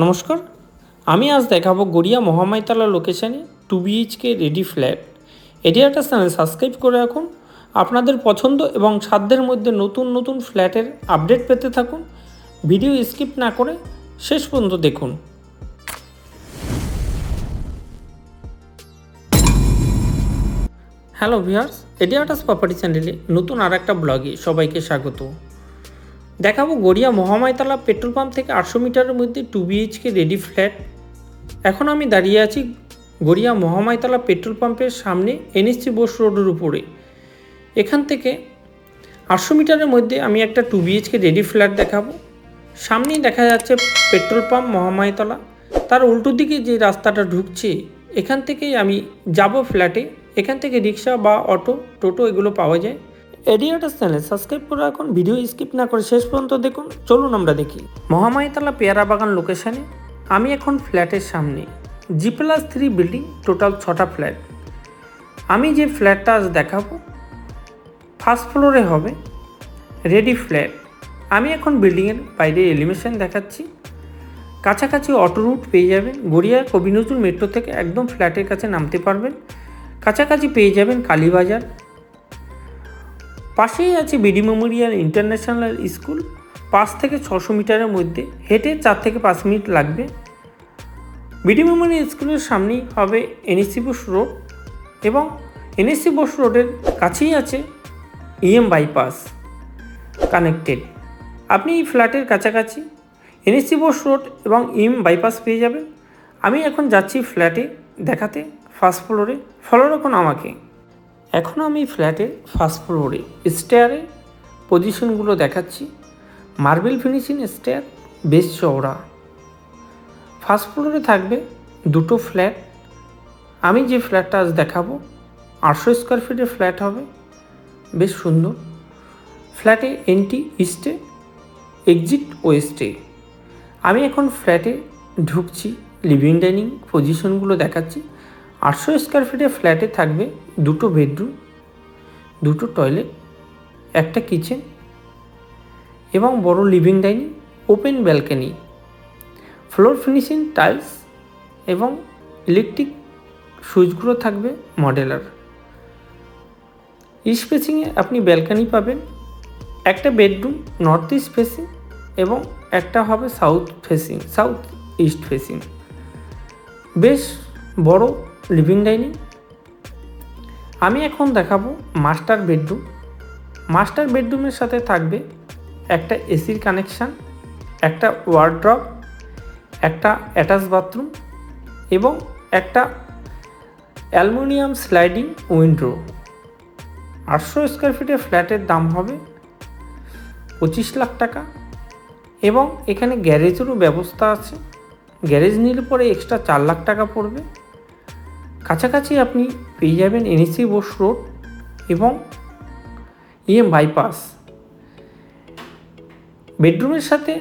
নমস্কার, আমি আজ দেখাবো গড়িয়া মহামাইতলা লোকেশানে 2 BHK রেডি ফ্ল্যাট। এরিয়াটা চ্যানেল সাবস্ক্রাইব করে রাখুন। আপনাদের পছন্দ এবং সাধ্যের মধ্যে নতুন নতুন ফ্ল্যাটের আপডেট পেতে থাকুন। ভিডিও স্কিপ না করে শেষ পর্যন্ত দেখুন। হ্যালো ভিউয়ার্স, এরিয়াটাস প্রপার্টি চ্যানেলে নতুন আর একটা ব্লগে সবাইকে স্বাগত। দেখাবো গড়িয়া মহামাইতলা পেট্রোল পাম্প থেকে 800 মিটারের মধ্যে 2 BHK রেডি ফ্ল্যাট। এখন আমি দাঁড়িয়ে আছি গড়িয়া মহামাইতলা পেট্রোল পাম্পের সামনে NSC বোস রোডের উপরে। এখান থেকে 800 মিটারের মধ্যে আমি একটা 2 BHK রেডি ফ্ল্যাট দেখাবো। সামনেই দেখা যাচ্ছে পেট্রোল পাম্প মহামাইতলা, তার উল্টো দিকে যে রাস্তাটা ঢুকছে এখান থেকেই আমি যাব ফ্ল্যাটে। এখান থেকে রিক্সা বা অটো টোটো এগুলো পাওয়া যায়। এরিয়াটাস চ্যানেল সাবস্ক্রাইব করে রাখুন, ভিডিও স্কিপ না করে শেষ পর্যন্ত দেখুন। চলুন আমরা দেখি। মহামাইতলা পেয়ারা বাগান লোকেশানে আমি এখন ফ্ল্যাটের সামনে। G+3 বিল্ডিং, টোটাল 6টা ফ্ল্যাট। আমি যে ফ্ল্যাটটা আজ দেখাবো ফার্স্ট ফ্লোরে হবে, রেডি ফ্ল্যাট। আমি এখন বিল্ডিংয়ের বাইরে এলিভেশন দেখাচ্ছি। কাছাকাছি অটো রুট পেয়ে যাবেন, গড়িয়া কবি নজরুল মেট্রো থেকে একদম ফ্ল্যাটের কাছে নামতে পারবেন। কাছাকাছি পেয়ে যাবেন কালীবাজার, পাশেই আছে বিডি মেমোরিয়াল ইন্টারন্যাশনাল স্কুল। 5 থেকে 600 মিটারের মধ্যে, হেঁটে 4 থেকে 5 মিনিট লাগবে। বিডি মেমোরিয়াল স্কুলের সামনেই হবে NSC বোস রোড এবং NSC বোস রোডের কাছেই আছে EM বাইপাস কানেক্টেড। আপনি এই ফ্ল্যাটের কাছাকাছি NSC বোস রোড এবং EM বাইপাস পেয়ে যাবেন। আমি এখন যাচ্ছি ফ্ল্যাটে দেখাতে ফার্স্ট ফ্লোরে। ফলো রাখুন আমাকে। এখন আমি ফ্ল্যাটের ফার্স্ট ফ্লোরে স্টেয়ারের পজিশনগুলো দেখাচ্ছি। মার্বেল ফিনিশিং স্টেয়ার, বেশ চওড়া। ফার্স্ট ফ্লোরে থাকবে দুটো ফ্ল্যাট। আমি যে ফ্ল্যাটটা আজ দেখাবো 800 স্কোয়ার ফিটের ফ্ল্যাট হবে, বেশ সুন্দর। ফ্ল্যাটে এন্ট্রি ইস্টে, এক্সিট ওয়েস্টে। আমি এখন ফ্ল্যাটে ঢুকছি, লিভিং ডাইনিং পজিশনগুলো দেখাচ্ছি। 800 স্কোয়ার ফিটের ফ্ল্যাটে থাকবে দুটো বেডরুম, দুটো টয়লেট, একটা কিচেন এবং বড় living dining, open balcony. Floor finishing tiles এবং ইলেকট্রিক সুইচগুলো থাকবে মডেলার। ইস্ট ফেসিংয়ে আপনি ব্যালকনি পাবেন, একটা বেডরুম নর্থ ইস্ট ফেসিং এবং একটা হবে সাউথ ইস্ট ফেসিং। বেশ বড় লিভিং ডাইনিং। আমি এখন দেখাবো মাস্টার বেডরুম। মাস্টার বেডরুমের সাথে থাকবে একটা এসির কানেকশান, একটা ওয়ার্ড্রপ, একটা অ্যাটাচ বাথরুম এবং একটা অ্যালুমিনিয়াম স্লাইডিং উইন্ডো। 800 স্কোয়ার ফিটের ফ্ল্যাটের দাম হবে 25 লাখ টাকা এবং এখানে গ্যারেজেরও ব্যবস্থা আছে। গ্যারেজ নিলে পরে এক্সট্রা 4 লাখ টাকা পড়বে। কাছাকাছি আপনি পেয়ে যাবেন NSC বোস রোড এবং EM বাইপাস। বেডরুমের সাথে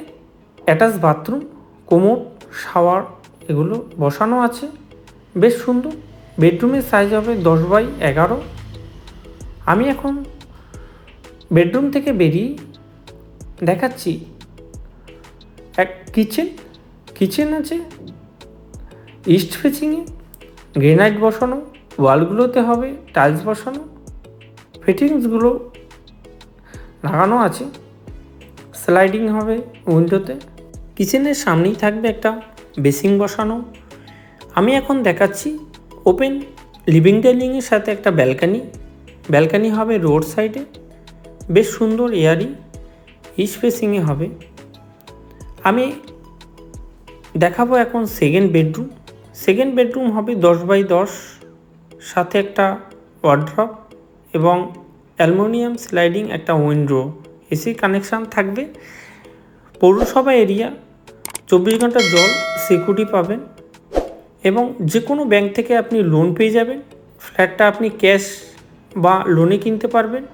অ্যাটাচ বাথরুম, কোমোড, শাওয়ার এগুলো বসানো আছে, বেশ সুন্দর। বেডরুমের সাইজ হবে 10x11। আমি এখন বেডরুম থেকে বেরিয়ে দেখাচ্ছি এক কিচেন আছে ইস্ট ফেসিংয়ে, গ্রেনাইট বসানো, ওয়ালগুলোতে হবে টাইলস বসানো, ফিটিংসগুলো লাগানো আছে, স্লাইডিং হবে উইন্ডোতে। কিচেনের সামনেই থাকবে একটা বেসিং বসানো। আমি এখন দেখাচ্ছি ওপেন লিভিং ডাইনিংয়ের সাথে একটা ব্যালকানি হবে রোড সাইডে, বেশ সুন্দর এয়ারি, ইস্ট ফেসিংয়ে হবে। আমি দেখাবো এখন সেকেন্ড বেডরুম হবে 10x10, সাথে একটা ওয়ার্ড্রপ এবং অ্যালুমিনিয়াম স্লাইডিং একটা উইন্ডো, এসি কানেকশান থাকবে। পৌরসভা এরিয়া, 24 ঘন্টা জল, সিকিউরিটি পাবেন এবং যে কোনো ব্যাংক থেকে আপনি লোন পেয়ে যাবেন। ফ্ল্যাটটা আপনি ক্যাশ বা লোনে কিনতে পারবেন।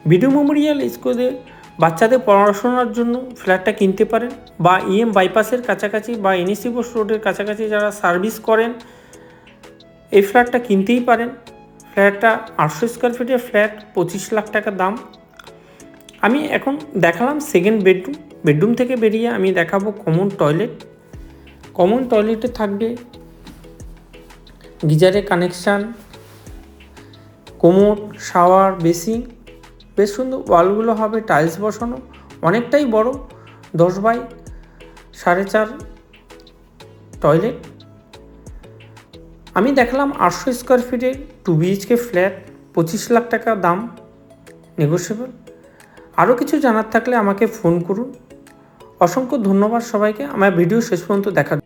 বিডি মেমোরিয়াল স্কুলে বাচ্চাদের পড়াশোনার জন্য ফ্ল্যাটটা কিনতে পারেন, বা EM বাইপাসের কাছাকাছি বা NSC বোস রোডের কাছাকাছি যারা সার্ভিস করেন এই ফ্ল্যাটটা কিনতেই পারেন। ফ্ল্যাটটা 800 স্কোয়ার ফিটের ফ্ল্যাট, 25 লাখ টাকা দাম। আমি এখন দেখালাম সেকেন্ড বেডরুম থেকে বেরিয়ে আমি দেখাবো কমন টয়লেট। কমন টয়লেটে থাকবে গিজারের কানেকশান, কোমোড, শাওয়ার, বেসিন। বেশ সুন্দর। ওয়ালগুলো হবে টাইলস বসানো, অনেকটাই বড়, 10x4.5 টয়লেট। আমি দেখলাম 800 স্কোয়ার ফিটের 2 BHK ফ্ল্যাট, 25 লাখ টাকা দাম, নেগোশিয়েবল। আরও কিছু জানার থাকলে আমাকে ফোন করুন। অসংখ্য ধন্যবাদ সবাইকে আমার ভিডিও শেষ পর্যন্ত দেখার।